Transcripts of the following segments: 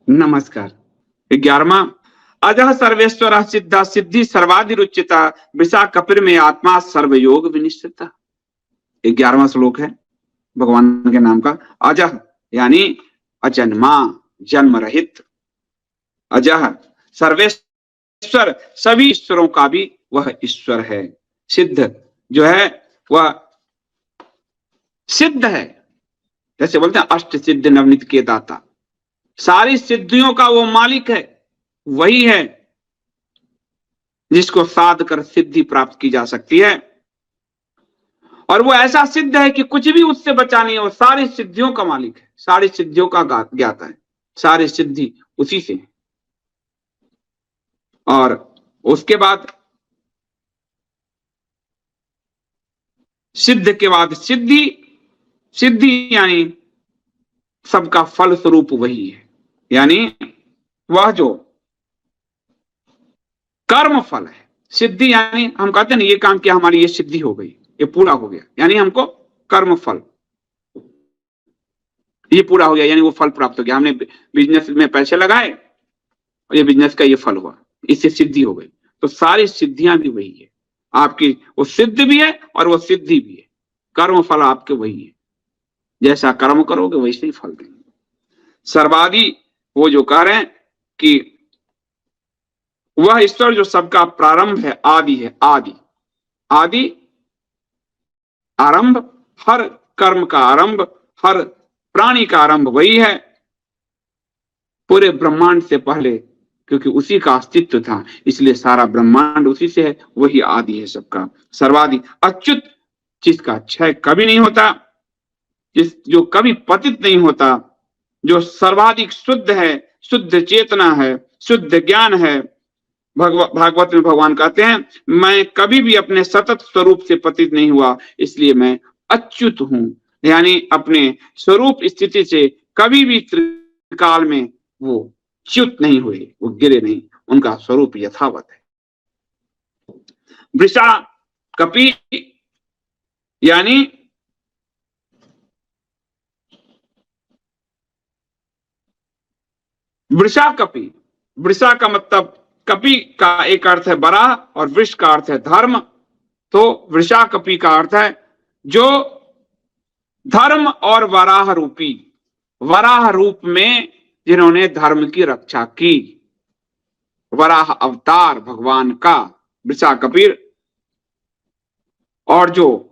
नमस्कार। 11वां, अजः सर्वेश्वर सिद्धा सिद्धि सर्वाधिरुच्यता वृषा कपिर में आत्मा सर्वयोग विनिश्चिता। 11वां श्लोक है भगवान के नाम का। अजः यानी अजन्मा, जन्म रहित। अजः सर्वेश्वर, सभी ईश्वरों का भी वह ईश्वर है। सिद्ध जो है वह सिद्ध है, जैसे बोलते हैं अष्ट सिद्ध नवनीत के दाता, सारी सिद्धियों का वो मालिक है। वही है जिसको साध कर सिद्धि प्राप्त की जा सकती है, और वो ऐसा सिद्ध है कि कुछ भी उससे बचा नहीं है। वो सारी सिद्धियों का मालिक है, सारी सिद्धियों का ज्ञाता है, सारी सिद्धि उसी से है। और उसके बाद सिद्ध के बाद सिद्धि, सिद्धि यानी सबका फल स्वरूप वही है, यानी वह जो कर्म फल है। सिद्धि यानी हम कहते हैं ना, ये काम किया हमारी ये सिद्धि हो गई, ये पूरा हो गया, यानी हमको कर्म फल ये पूरा हो गया, यानी वो फल प्राप्त हो गया। हमने बिजनेस में पैसे लगाए और ये बिजनेस का ये फल हुआ, इससे सिद्धि हो गई। तो सारी सिद्धियां भी वही है आपकी, वो सिद्ध भी है और वो सिद्धि भी है। कर्म फल आपके वही है, जैसा कर्म करोगे वैसे ही फल देंगे। सर्वादि, वो जो कह रहे हैं कि वह ईश्वर जो सबका प्रारंभ है, आदि है। आदि, आदि आरंभ, हर कर्म का आरंभ, हर प्राणी का आरंभ वही है, पूरे ब्रह्मांड से पहले, क्योंकि उसी का अस्तित्व था, इसलिए सारा ब्रह्मांड उसी से है। वही आदि है सबका। सर्वादि, अच्युत, जिसका क्षय कभी नहीं होता, जो कभी पतित नहीं होता, जो सर्वाधिक शुद्ध है, शुद्ध चेतना है, शुद्ध ज्ञान है। भागवत में भगवान कहते हैं, मैं कभी भी अपने सतत स्वरूप से पतित नहीं हुआ, इसलिए मैं अच्युत हूं। यानी अपने स्वरूप स्थिति से कभी भी त्रिकाल में वो च्युत नहीं हुए, वो गिरे नहीं, उनका स्वरूप यथावत है। वृषा कपि यानी वृषा कपि, वृषा का मतलब, कपि का एक अर्थ है बराह और वृष का अर्थ है धर्म। तो वृषा कपि का अर्थ है जो धर्म और वराह रूपी, वराह रूप में जिन्होंने धर्म की रक्षा की, वराह अवतार भगवान का वृषा कपिर। और जो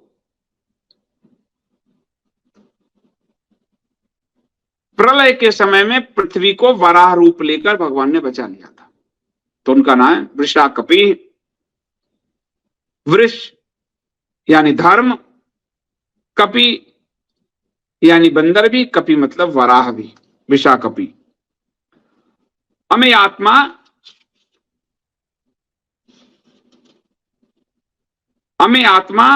प्रलय के समय में पृथ्वी को वराह रूप लेकर भगवान ने बचा लिया था, तो उनका नाम है वृषा कपि। वृष यानी धर्म, कपि यानी बंदर भी, कपि मतलब वराह भी, वृषा कपि। अमे आत्मा, अमे आत्मा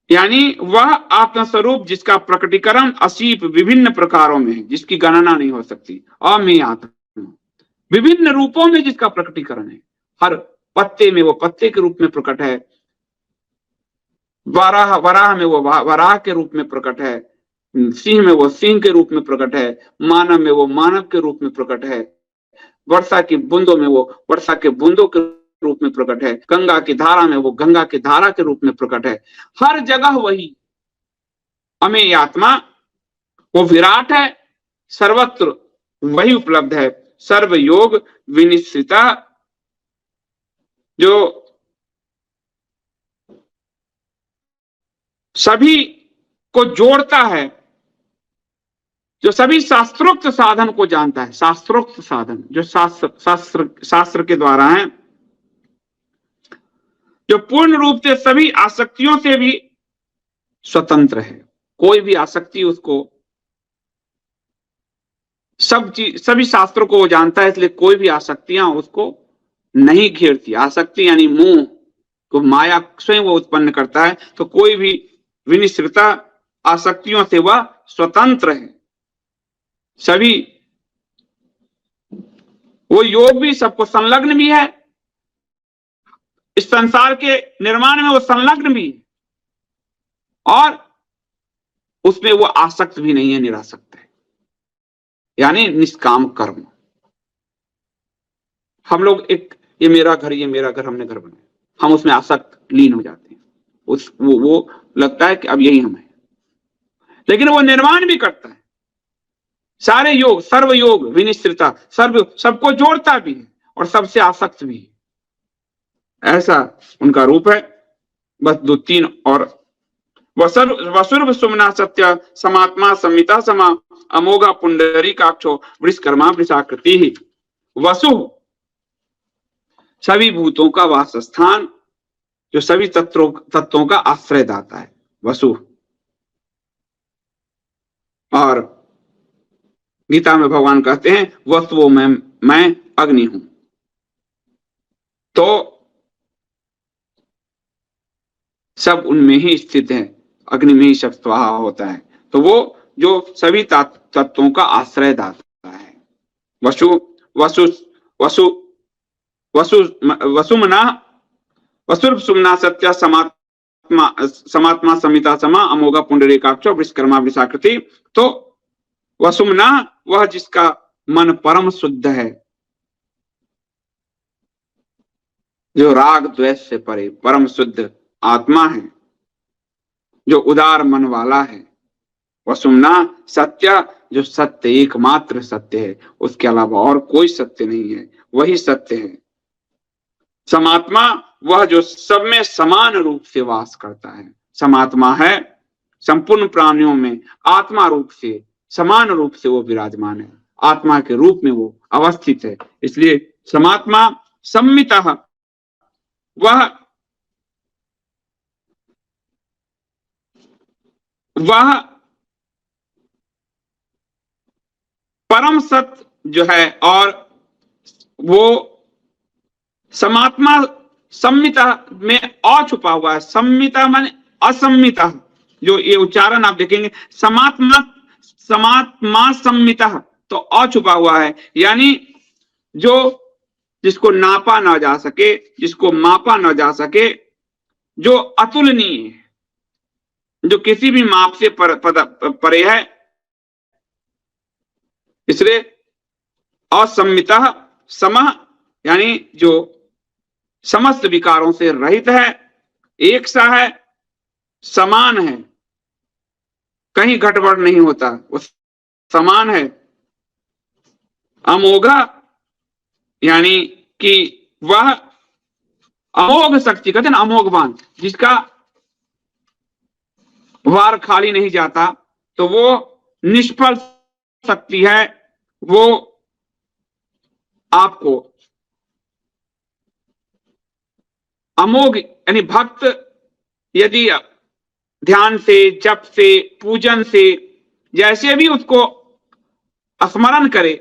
यानी वह आत्मस्वरूप जिसका प्रकटीकरण असीप विभिन्न प्रकारों में है, जिसकी गणना नहीं हो सकती। अमे आत्मा, विभिन्न रूपों में जिसका प्रकटीकरण है। हर पत्ते में वो पत्ते के रूप में प्रकट है, वराह, वराह में वो वराह के रूप में प्रकट है, सिंह में वो सिंह के रूप में प्रकट है, मानव में वो मानव के रूप में प्रकट है, वर्षा की बूंदों में वो वर्षा के बूंदों के रूप में प्रकट है, गंगा की धारा में वो गंगा की धारा के रूप में प्रकट है। हर जगह वही अमे आत्मा, वो विराट है, सर्वत्र वही उपलब्ध है। सर्व योग विनिश्चिता, जो सभी को जोड़ता है, जो सभी शास्त्रोक्त साधन को जानता है। शास्त्रोक्त साधन जो शास्त्र के द्वारा है, जो पूर्ण रूप से सभी आसक्तियों से भी स्वतंत्र है। कोई भी आसक्ति उसको, सभी शास्त्रों को वो जानता है, इसलिए कोई भी आसक्तियां उसको नहीं घेरती। आसक्ति यानी मोह को माया स्वयं वो उत्पन्न करता है, तो कोई भी विनिश्चितता आसक्तियों से वह स्वतंत्र है। सभी, वो योग भी सबको संलग्न भी है, इस संसार के निर्माण में वो संलग्न भी है, और उसमें वो आसक्त भी नहीं है, निरासक्त है। यानी निष्काम कर्म। हम लोग एक ये मेरा घर हमने घर बनाया, हम उसमें आसक्त लीन हो जाते हैं, वो लगता है कि अब यही हम है, लेकिन वो निर्माण भी करता है। सारे योग, सर्व योग विनिश्चिता, सबको जोड़ता भी है और सबसे आसक्त भी है। ऐसा उनका रूप है। बस 2-3 और वसुर्व सुमना सत्य समात्मा संमिता समा अमोघा पुंडरी काक्षो वृषकर्मा वृषाकृति ही। वसु सभी भूतों का वासस्थान, जो सभी तत्वों का आश्रय दाता है, वसु। और गीता में भगवान कहते हैं वसुओं में मैं अग्नि हूं। तो सब उनमें ही स्थित है, अग्नि में ही सब स्वाहा होता है। तो वो जो सभी तत्वों का आश्रय दाता है। वसु वसु वसु वसु वसुमना वसुर सुमना सत्य समात्मा समिता समा अमोघा पुंडरीकाक्ष विश्वकर्मा वृषाकृति। तो वसुमना वह जिसका मन परम शुद्ध है, जो राग द्वेष से परे परम शुद्ध आत्मा है, जो उदार मन वाला है। वसुमना सत्य, जो सत्य एकमात्र सत्य है, उसके अलावा और कोई सत्य नहीं है, वही सत्य है। समात्मा वह जो सब में समान रूप से वास करता है। समात्मा है संपूर्ण प्राणियों में आत्मा रूप से समान रूप से वो विराजमान है, आत्मा के रूप में वो अवस्थित है। इसलिए समात्मा सम्मितः वह परम सत्य जो है, और वो समात्मा सम्मिता में अ छुपा हुआ है। सम्मिता माने असम्मिता, जो ये उच्चारण आप देखेंगे, समात्मा सम्मिता, तो अ छुपा हुआ है, यानी जो जिसको नापा ना जा सके, जिसको मापा ना जा सके, जो अतुलनीय है, जो किसी भी माप से परे है। इसलिए असम्मिता समः, यानी जो समस्त विकारों से रहित है, एक सा है, समान है, कहीं घटबड़ नहीं होता, वो समान है। अमोघा यानी कि वह अमोघ शक्ति, कहते हैं अमोघवान, जिसका वार खाली नहीं जाता, तो वो निष्फल शक्ति है। वो आपको अमोघ यानी भक्त यदि ध्यान से, जप से, पूजन से जैसे भी उसको स्मरण करे,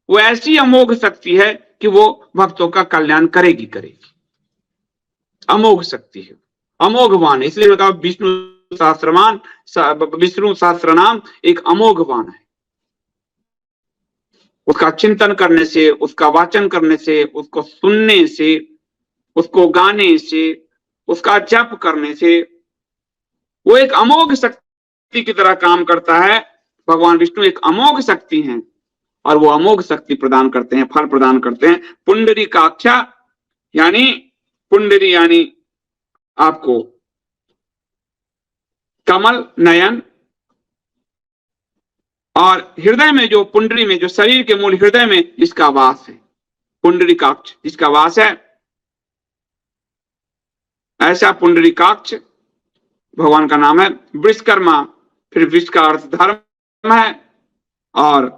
वो ऐसी अमोघ शक्ति है कि वो भक्तों का कल्याण करेगी। अमोघ शक्ति है, अमोघवान है। इसलिए मैं कहा विष्णु सहस्त्र नाम एक अमोघवान है। उसका चिंतन करने से, उसका वाचन करने से, उसको सुनने से, उसको गाने से, उसका जप करने से वो एक अमोघ शक्ति की तरह काम करता है। भगवान विष्णु एक अमोघ शक्ति हैं और वो अमोघ शक्ति प्रदान करते हैं, फल प्रदान करते हैं। पुंडरीकाक्षा यानी पुंडरी यानी आपको कमल नयन, और हृदय में जो पुंडरी में, जो शरीर के मूल हृदय में जिसका वास है, पुंडरीकाक्ष जिसका वास है, ऐसा पुंडरीकाक्ष भगवान का नाम है। विश्वकर्मा, फिर विश्व का अर्थ धर्म है, और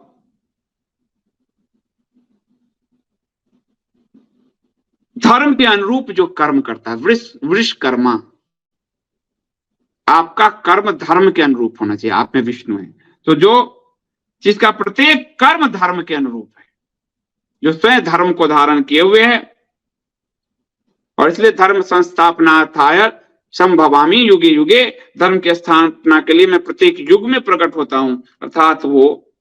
धर्म के अनुरूप जो कर्म करता है, विश्वकर्मा। आपका कर्म धर्म के अनुरूप होना चाहिए, आप में विष्णु है, तो जो जिसका प्रत्येक कर्म धर्म के अनुरूप है, जो स्वयं धर्म को धारण किए हुए है। और इसलिए धर्म संस्थापनार्थाय संभवामि युगे युगे, धर्म की स्थापना के लिए मैं प्रत्येक युग में प्रकट होता हूं, अर्थात वो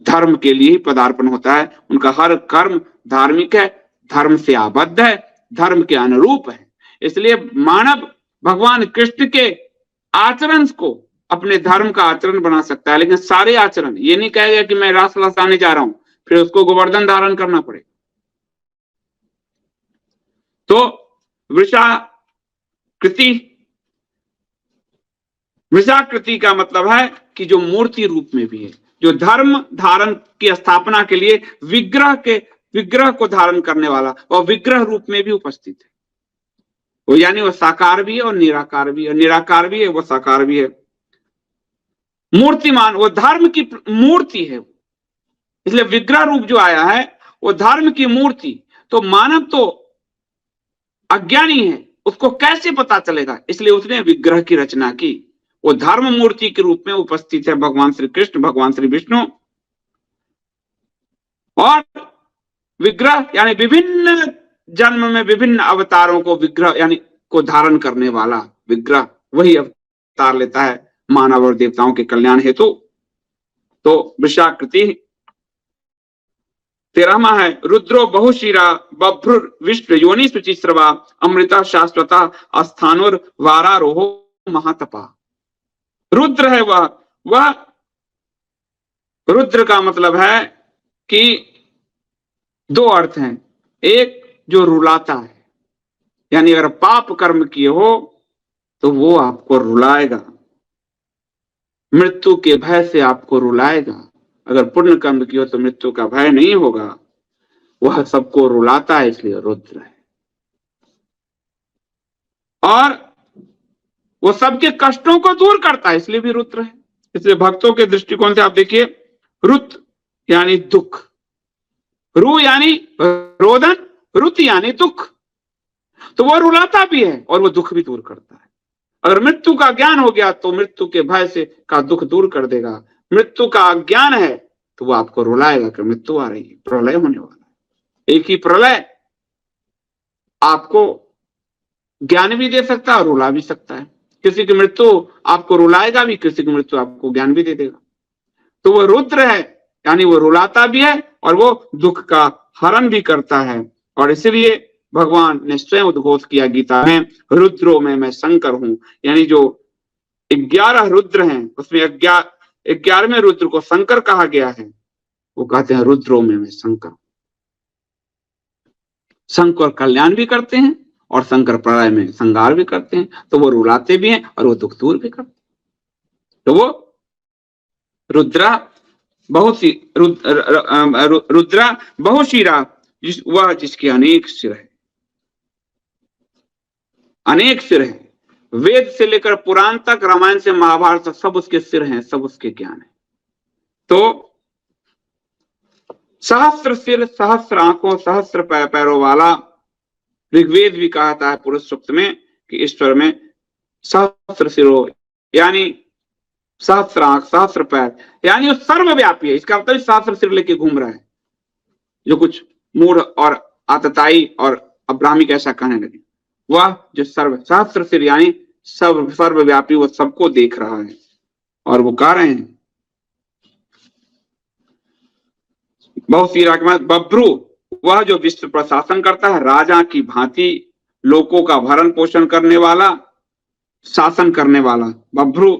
धर्म के लिए ही पदार्पण होता है। उनका हर कर्म धार्मिक है, धर्म से आबद्ध है, धर्म के अनुरूप है। इसलिए मानव भगवान कृष्ण के आचरण को अपने धर्म का आचरण बना सकता है, लेकिन सारे आचरण ये नहीं कहेगा कि मैं रास लसाने जा रहा हूं फिर उसको गोवर्धन धारण करना पड़े। तो वृषाकृति, वृषाकृति का मतलब है कि जो मूर्ति रूप में भी है, जो धर्म धारण की स्थापना के लिए विग्रह को धारण करने वाला और विग्रह रूप में भी उपस्थित है। वो यानी वो साकार भी है और निराकार भी है, निराकार भी है वो साकार भी है। मूर्तिमान, वो धर्म की मूर्ति है, इसलिए विग्रह रूप जो आया है वो धर्म की मूर्ति। तो मानव तो अज्ञानी है, उसको कैसे पता चलेगा, इसलिए उसने विग्रह की रचना की। वो धर्म मूर्ति के रूप में उपस्थित है भगवान श्री कृष्ण, भगवान श्री विष्णु। और विग्रह यानी विभिन्न जन्म में विभिन्न अवतारों को विग्रह यानी को धारण करने वाला विग्रह वही अवतार लेता है मानव और देवताओं के कल्याण हेतु। तो वृषाकृति। 13वां है रुद्रो बहुशिरा बभ्रुर विश्व योनि शुचिस्रवा अमृता शाश्वता अस्थानुर वारारोहो महातपा। रुद्र है वह रुद्र का मतलब है कि दो अर्थ हैं। एक जो रुलाता है, यानी अगर पाप कर्म किए हो तो वो आपको रुलाएगा, मृत्यु के भय से आपको रुलाएगा। अगर पुण्य कर्म किए हो तो मृत्यु का भय नहीं होगा, वह सबको रुलाता है, इसलिए रुद्र है। और वो सबके कष्टों को दूर करता है, इसलिए भी रुद्र है। इसलिए भक्तों के दृष्टिकोण से आप देखिए, रुत यानी दुख, रु यानी रोदन, रुत यानी दुख, तो वो रुलाता भी है और वो दुख भी दूर करता है। अगर मृत्यु का ज्ञान हो गया तो मृत्यु के भय से का दुख दूर कर देगा। मृत्यु का अज्ञान है तो वो आपको रुलाएगा कि मृत्यु आ रही है, प्रलय होने वाला है। एक ही प्रलय आपको ज्ञान भी दे सकता है और रुला भी सकता है। किसी की मृत्यु आपको रुलाएगा भी, किसी की मृत्यु आपको ज्ञान भी दे देगा। तो वो रुद्र है, यानी वो रुलाता भी है और वो दुख का हरण भी करता है। और इसलिए भगवान ने स्वयं उद्घोष किया गीता में, रुद्रो में मैं शंकर हूं। यानी जो 11 रुद्र हैं उसमें 11वें रुद्र को शंकर कहा गया है। वो कहते हैं रुद्रो में मैं शंकर। शंकर कल्याण भी करते हैं और शंकर प्रलय में संहार भी करते हैं। तो वो रुलाते भी हैं और वो दुख दूर भी करते हैं। तो वो रुद्रा रुद्रा बहुशिरा, वह जिसके अनेक सिर है, अनेक सिर है। वेद से लेकर पुराण तक, रामायण से महाभारत तक सब उसके सिर हैं, सब उसके ज्ञान है। तो सहस्त्र सिर, सहस्त्र आंखों, सहस्त्र पैरों वाला, ऋग्वेद भी कहता है पुरुष सूक्त में कि ईश्वर में सहस्त्र सिरों यानी सहस्त्र आंख, सहस्त्र पैर, यानी वो सर्वव्यापी है। इसका मतलब सहस्त्र सिर लेके घूम रहा है। जो कुछ मूढ़ और आतताई और अब्राह्मिक ऐसा कहने लगे, वह जो सहस्त्र सिर यानी सर्वव्यापी, वो सबको देख रहा है। और वो कह रहे हैं बहुत सी राजकुमार बभ्रु, वह जो विश्व प्रशासन करता है, राजा की भांति लोगों का भरण पोषण करने वाला, शासन करने वाला बभ्रु।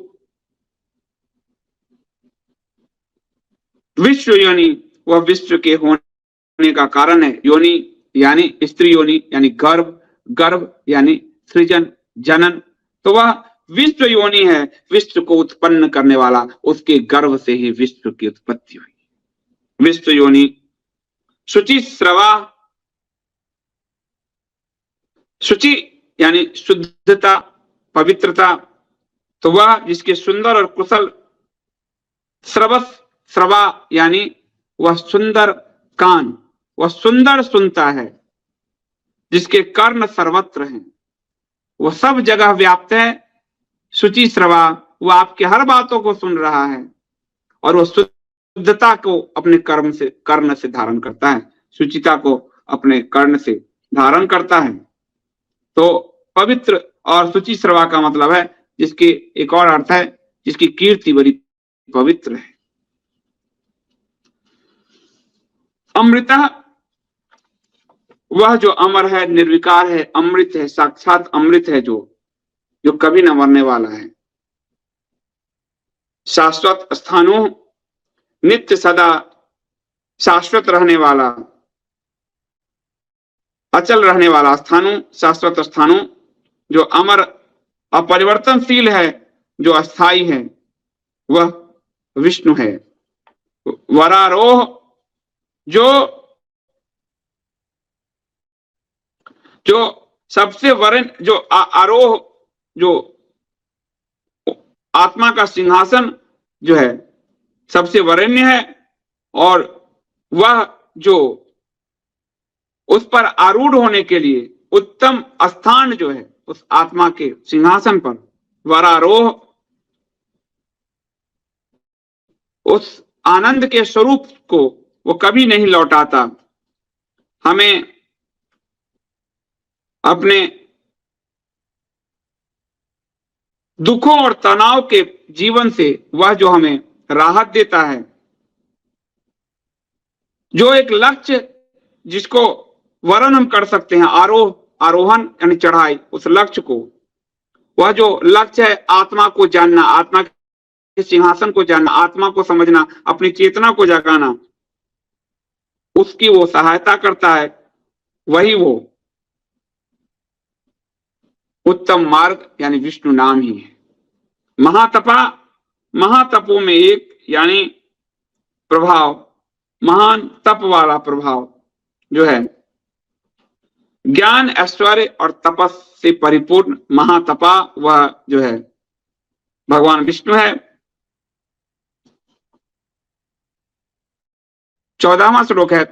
विश्व योनि, वह विश्व के होने का कारण है। योनि यानी स्त्री योनि यानी गर्भ, गर्भ यानी सृजन, जनन। तो वह विश्व योनि है, विश्व को उत्पन्न करने वाला। उसके गर्भ से ही विश्व की उत्पत्ति हुई। विश्व योनि। शुचि स्रवा, शुचि यानी शुद्धता, पवित्रता। तो वह जिसके सुंदर और कुशल, स्रवस, स्रवा यानी वह सुंदर कान, वह सुंदर सुनता है, जिसके कर्ण सर्वत्र हैं, वह सब जगह व्याप्त है। शुचि स्रवा, वह आपके हर बातों को सुन रहा है और वह शुद्धता को अपने कर्ण से धारण करता है, शुचिता को अपने कर्ण से धारण करता है। तो पवित्र और शुचि स्रवा का मतलब है जिसके एक और अर्थ है जिसकी कीर्ति बड़ी पवित्र है। अमृता, वह जो अमर है, निर्विकार है, अमृत है, साक्षात अमृत है, जो कभी न मरने वाला है। शाश्वत स्थाणु, नित्य सदा शाश्वत रहने वाला, अचल रहने वाला स्थाणु, शाश्वत स्थाणु, जो अमर अपरिवर्तनशील है, जो अस्थाई है, वह विष्णु है। वरारोह, जो जो सबसे वरण, जो आरोह, जो आत्मा का सिंहासन जो है सबसे वरेण्य है, और वह जो उस पर आरूढ़ होने के लिए उत्तम स्थान जो है उस आत्मा के सिंहासन पर, वरारोह, उस आनंद के स्वरूप को वो कभी नहीं लौटाता। हमें अपने दुखों और तनाव के जीवन से वह जो हमें राहत देता है, जो एक लक्ष्य जिसको वर्ण हम कर सकते हैं, आरोहण यानी चढ़ाई, उस लक्ष्य को, वह जो लक्ष्य है आत्मा को जानना, आत्मा के सिंहासन को जानना, आत्मा को समझना, अपनी चेतना को जगाना, उसकी वो सहायता करता है। वही वो उत्तम मार्ग यानी विष्णु नाम ही है। महातपों में एक यानी प्रभाव, महान तप वाला प्रभाव जो है, ज्ञान, ऐश्वर्य और तपस से परिपूर्ण महातपा, वह जो है भगवान विष्णु है। 14वां श्लोक है,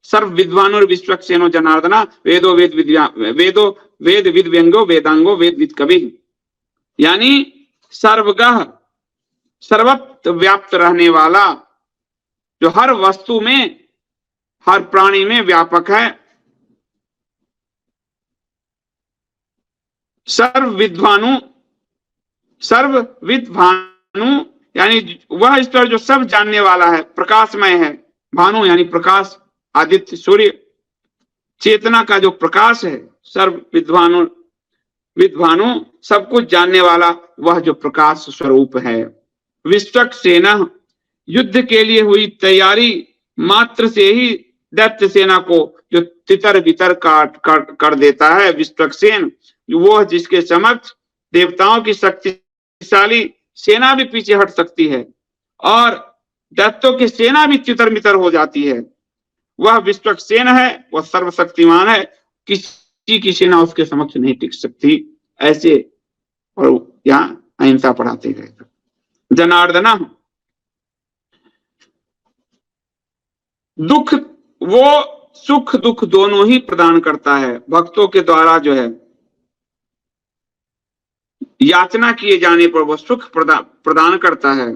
सर्व विद्वानो विश्वक्सेनो जनार्दना, वेदो वेद विद व्यंगो वेदांगो वेद विद कवि, यानी सर्वगह, सर्वत्र व्याप्त रहने वाला, जो हर वस्तु में, हर प्राणी में व्यापक है। सर्वविद भानु, यानी वह ईश्वर जो सब जानने वाला है, प्रकाशमय है। भानु यानी प्रकाश, आदित्य, सूर्य, चेतना का जो प्रकाश है, सर्वविद भानु, सब कुछ जानने वाला, वह जो प्रकाश स्वरूप है। विश्वक्सेना, युद्ध के लिए हुई तैयारी मात्र से ही दैत्य सेना को जो तितर बितर कर देता है। विश्वक्सेन, वो जिसके समक्ष देवताओं की शक्तिशाली सेना भी पीछे हट सकती है और दैत्यों की सेना भी तितर बितर हो जाती है, वह विश्वक्सेन है, वह सर्वशक्तिमान है, किसी की सेना उसके समक्ष नहीं टिक सकती। ऐसे, और यहाँ अहिंसा पढ़ाते गए। जनार्दना, दुख, वो सुख दुख दोनों ही प्रदान करता है। भक्तों के द्वारा जो है याचना किए जाने पर वह सुख प्रदान करता है,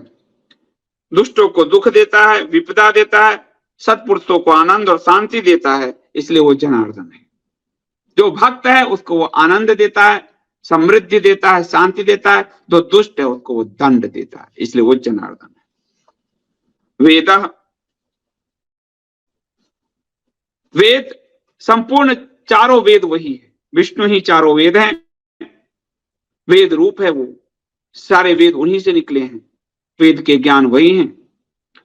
दुष्टों को दुख देता है, विपदा देता है, सत्पुरुषों को आनंद और शांति देता है, इसलिए वो जनार्दन है। जो भक्त है उसको वो आनंद देता है, समृद्धि देता है, शांति देता है। जो दुष्ट है उसको वो दंड देता है, इसलिए वो जनार्दन है। वेद, संपूर्ण चारों वेद वही है, विष्णु ही चारों वेद हैं, वेद रूप है वो, सारे वेद उन्हीं से निकले हैं, वेद के ज्ञान वही हैं।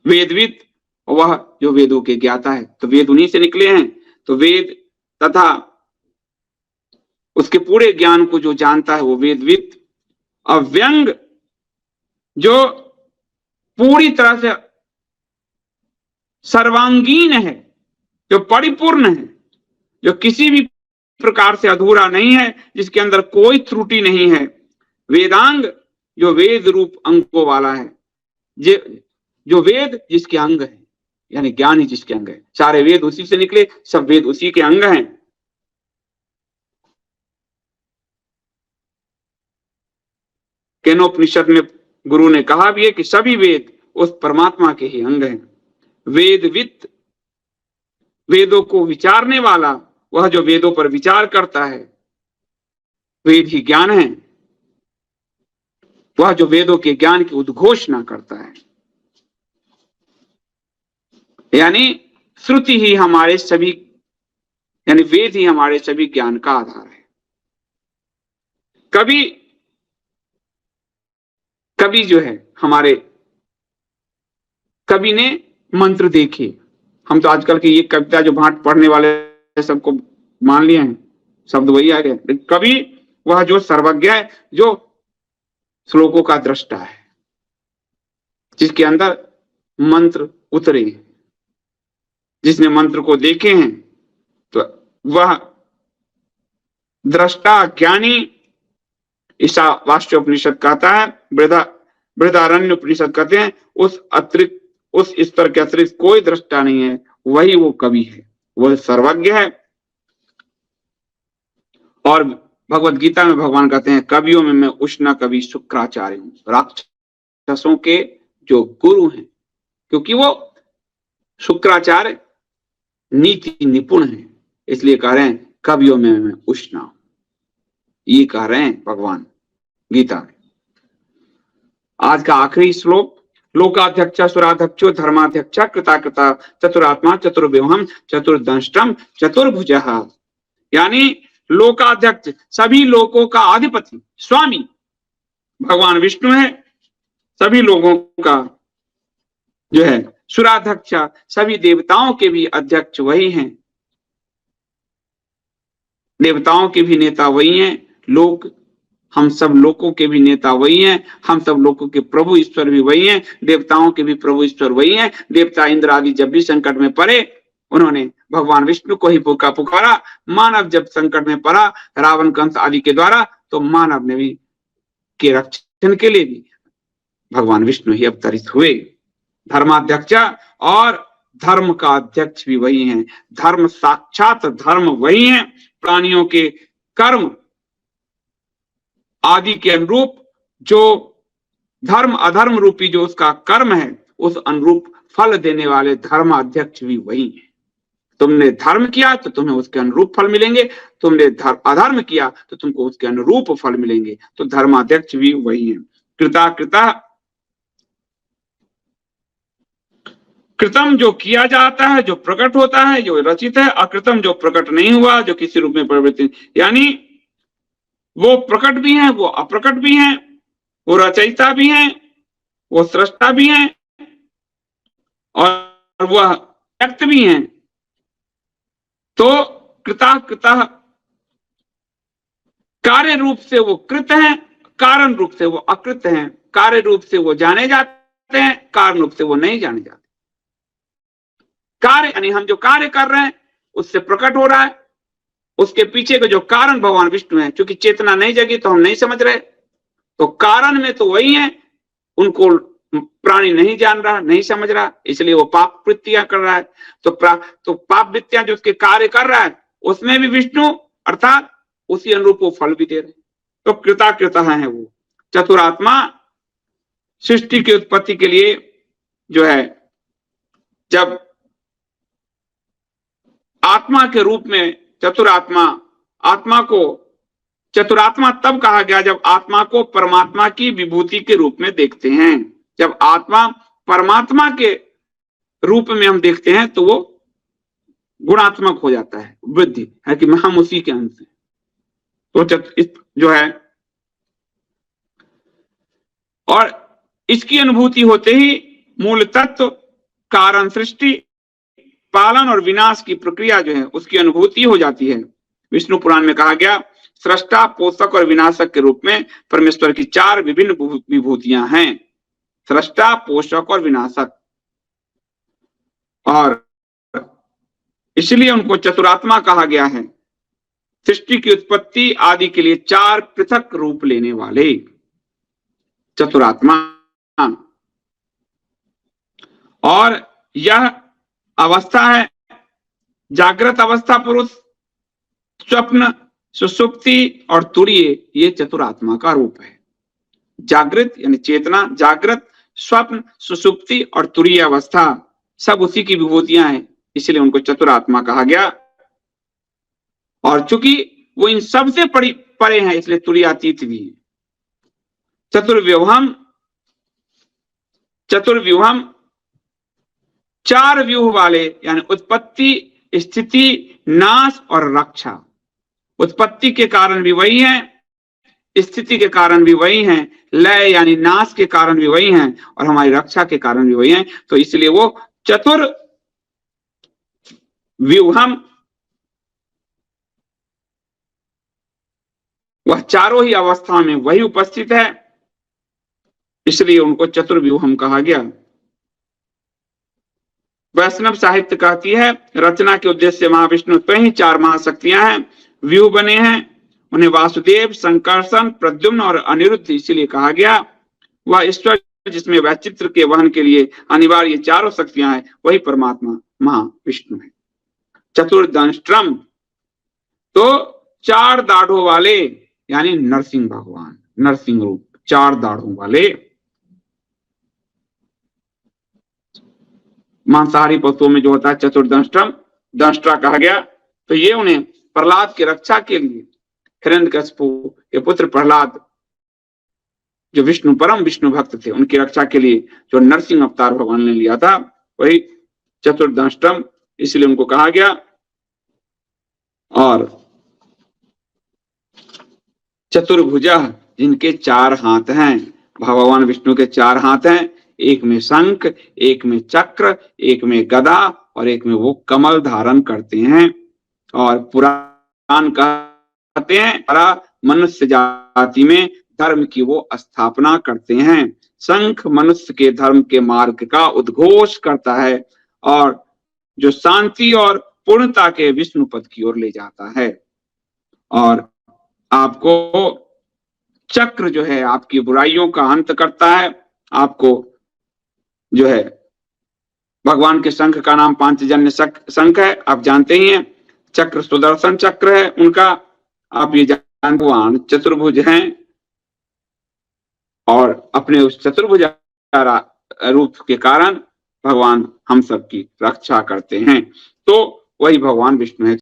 वेदविद, वह जो वेदों के ज्ञाता है, तो वेद उन्हीं से निकले हैं। तो वेद तथा उसके पूरे ज्ञान को जो जानता है वो वेदविद। अव्यंग, जो पूरी तरह से सर्वांगीण है, जो परिपूर्ण है, जो किसी भी प्रकार से अधूरा नहीं है, जिसके अंदर कोई त्रुटि नहीं है। वेदांग, जो वेद रूप अंगों वाला है, जो वेद जिसके अंग है, यानी ज्ञान ही जिसके अंग है। सारे वेद उसी से निकले, सब वेद उसी के अंग हैं। केनोपनिषद में गुरु ने कहा भी है कि सभी वेद उस परमात्मा के ही अंग हैं। वेदविद, वेदों को विचारने वाला, वह जो वेदों पर विचार करता है, वेद ही ज्ञान है, वह जो वेदों के ज्ञान की उद्घोषणा करता है। यानी श्रुति ही हमारे सभी, यानी वेद ही हमारे सभी ज्ञान का आधार है। कभी कवि जो है हमारे कवि ने मंत्र देखे। हम तो आजकल की ये कविता जो भाट पढ़ने वाले सबको मान लिए हैं, शब्द वही आ गए। कवि वह जो सर्वज्ञ है, जो श्लोकों का दृष्टा है, जिसके अंदर मंत्र उतरे, जिसने मंत्र को देखे हैं, तो वह दृष्टा ज्ञानी। ईशावास्य उपनिषद कहता है, बृहदारण्य उपनिषद कहते हैं, उस अतिरिक्त, उस स्तर के अतिरिक्त कोई दृष्टा नहीं है, वही वो कवि है, वह सर्वज्ञ है। और भगवत गीता में भगवान कहते हैं, कवियों में मैं उष्ण कवि शुक्राचार्य हूं, राक्षसों के जो गुरु हैं, क्योंकि वो शुक्राचार्य नीति निपुण है, इसलिए कह रहे हैं कवियों में मैं उष्ण हूं। ये कह रहे हैं भगवान गीता में। आज का आखिरी श्लोक, लोकाध्यक्ष सुराध्यक्षो धर्माध्यक्ष कृताकृता चतुरात्मा चतुर्व्यूहम चतुर्दंष्टम चतुर्भुजः, यानी लोकाध्यक्ष सभी लोगों का अधिपति स्वामी भगवान विष्णु है, सभी लोगों का जो है सुराध्यक्ष, सभी देवताओं के भी अध्यक्ष वही हैं, देवताओं के भी नेता वही हैं, लोक हम सब लोगों के भी नेता वही हैं, हम सब लोगों के प्रभु ईश्वर भी वही हैं, देवताओं के भी प्रभु ईश्वर वही हैं। देवता इंद्र आदि जब भी संकट में पड़े, उन्होंने भगवान विष्णु को ही पुकारा। मानव जब संकट में पड़ा रावण कंस आदि के द्वारा, तो मानव ने भी के रक्षण के लिए भी भगवान विष्णु ही अवतरित हुए। धर्माध्यक्ष और धर्म का अध्यक्ष भी वही हैं, धर्म साक्षात धर्म वही हैं। प्राणियों के कर्म आदि के अनुरूप जो धर्म अधर्म रूपी जो उसका कर्म है, उस अनुरूप फल देने वाले धर्माध्यक्ष भी वही हैं। तुमने धर्म किया तो तुम्हें उसके अनुरूप फल मिलेंगे, तुमने अधर्म किया तो तुमको उसके अनुरूप फल मिलेंगे, तो धर्माध्यक्ष भी वही है। कृता कृता, कृतम जो किया जाता है, जो प्रकट होता है, जो रचित है, अकृतम जो प्रकट नहीं हुआ, जो किसी रूप में परिवर्तित, यानी वो प्रकट भी हैं, वो अप्रकट भी हैं, वो रचयिता भी हैं, वो सृष्टा भी हैं, और वह व्यक्त भी हैं। तो कृता कृता कार्य रूप से वो कृत हैं, कारण रूप से वो अकृत हैं। कार्य रूप से वो जाने जाते हैं, कारण रूप से वो नहीं जाने जाते। कार्य यानी हम जो कार्य कर रहे हैं उससे प्रकट हो रहा है, उसके पीछे का जो कारण भगवान विष्णु है। क्योंकि चेतना नहीं जगी तो हम नहीं समझ रहे, तो कारण में तो वही है, उनको प्राणी नहीं जान रहा, नहीं समझ रहा, इसलिए वो पाप वृत्तियां कर रहा है। तो पाप वृत्तियां जो उसके कार्य कर रहा है, उसमें भी विष्णु अर्थात उसी अनुरूप वो फल भी दे रहे। तो कृता कृता है वो चतुरात्मा। सृष्टि की उत्पत्ति के लिए जो है, जब आत्मा के रूप में चतुरात्मा, आत्मा को चतुरात्मा तब कहा गया जब आत्मा को परमात्मा की विभूति के रूप में देखते हैं। जब आत्मा परमात्मा के रूप में हम देखते हैं तो वो गुणात्मक हो जाता है, वृद्धि है कि हम उसी के अंश हैं। तो जो है, और इसकी अनुभूति होते ही मूल तत्व, कारण, सृष्टि, पालन और विनाश की प्रक्रिया जो है उसकी अनुभूति हो जाती है। विष्णु पुराण में कहा गया, सृष्टा, पोषक और विनाशक के रूप में परमेश्वर की 4 विभिन्न विभूतियां हैं, सृष्टा, पोषक और विनाशक। और इसलिए उनको चतुरात्मा कहा गया है। सृष्टि की उत्पत्ति आदि के लिए 4 पृथक रूप लेने वाले चतुरात्मा। और यह अवस्था है जागृत अवस्था, पुरुष, स्वप्न, सुषुप्ति और तुरीय, ये चतुरात्मा का रूप है। जागृत यानी चेतना, जागृत, स्वप्न, सुषुप्ति और तुरीय अवस्था सब उसी की विभूतियां हैं, इसलिए उनको चतुरात्मा कहा गया। और चूंकि वो इन सबसे परे हैं, इसलिए तुरीयातीत भी है। चतुर्व्यूहम, चतुर्व्यूहम 4 व्यूह वाले, यानी उत्पत्ति, स्थिति, नाश और रक्षा। उत्पत्ति के कारण भी वही है, स्थिति के कारण भी वही हैं, लय यानी नाश के कारण भी वही हैं, और हमारी रक्षा के कारण भी वही हैं। तो इसलिए वो चतुर व्यूहम, वह चारों ही अवस्था में वही उपस्थित है, इसलिए उनको चतुर्व्यूहम कहा गया। वैष्णव साहित्य कहती है, रचना के उद्देश्य से महाविष्णु तो ही 4 महाशक्तियां हैं, व्यूह बने हैं, उन्हें वासुदेव, संकर्षण, प्रद्युम्न और अनिरुद्ध इसलिए कहा गया। वह ईश्वर जिसमें वैचित्र के वहन के लिए अनिवार्य 4 शक्तियां हैं, वही परमात्मा महाविष्णु है। चतुर्दंष्ट्रम, तो 4 दाढ़ों वाले यानी नरसिंह भगवान, नरसिंह रूप, 4 दाढ़ों वाले। मांसाहारी पशुओं में जो होता है चतुर्दंष्ट्रम, दंष्ट्रा कहा गया। तो ये उन्हें प्रहलाद की रक्षा के लिए, हिरण्यकशिपु के पुत्र प्रहलाद जो विष्णु परम विष्णु भक्त थे, उनकी रक्षा के लिए जो नरसिंह अवतार भगवान ने लिया था, वही चतुर्दंष्ट्रम, इसलिए उनको कहा गया। और चतुर्भुजा, जिनके 4 हाथ हैं, भगवान विष्णु के 4 हाथ हैं, एक में शंख, एक में चक्र, एक में गदा और एक में वो कमल धारण करते हैं। और पुराण कहते हैं मनुष्य जाति में धर्म की वो स्थापना करते हैं। शंख मनुष्य के धर्म के मार्ग का उद्घोष करता है और जो शांति और पूर्णता के विष्णु पद की ओर ले जाता है। और आपको चक्र जो है आपकी बुराइयों का अंत करता है। आपको जो है भगवान के शंख का नाम पांचजन्य शंख है, आप जानते ही हैं। चक्र सुदर्शन चक्र है उनका, आप ये जानते, भगवान चतुर्भुज हैं और अपने उस चतुर्भुज रूप के कारण भगवान हम सबकी रक्षा करते हैं। तो वही भगवान विष्णु है।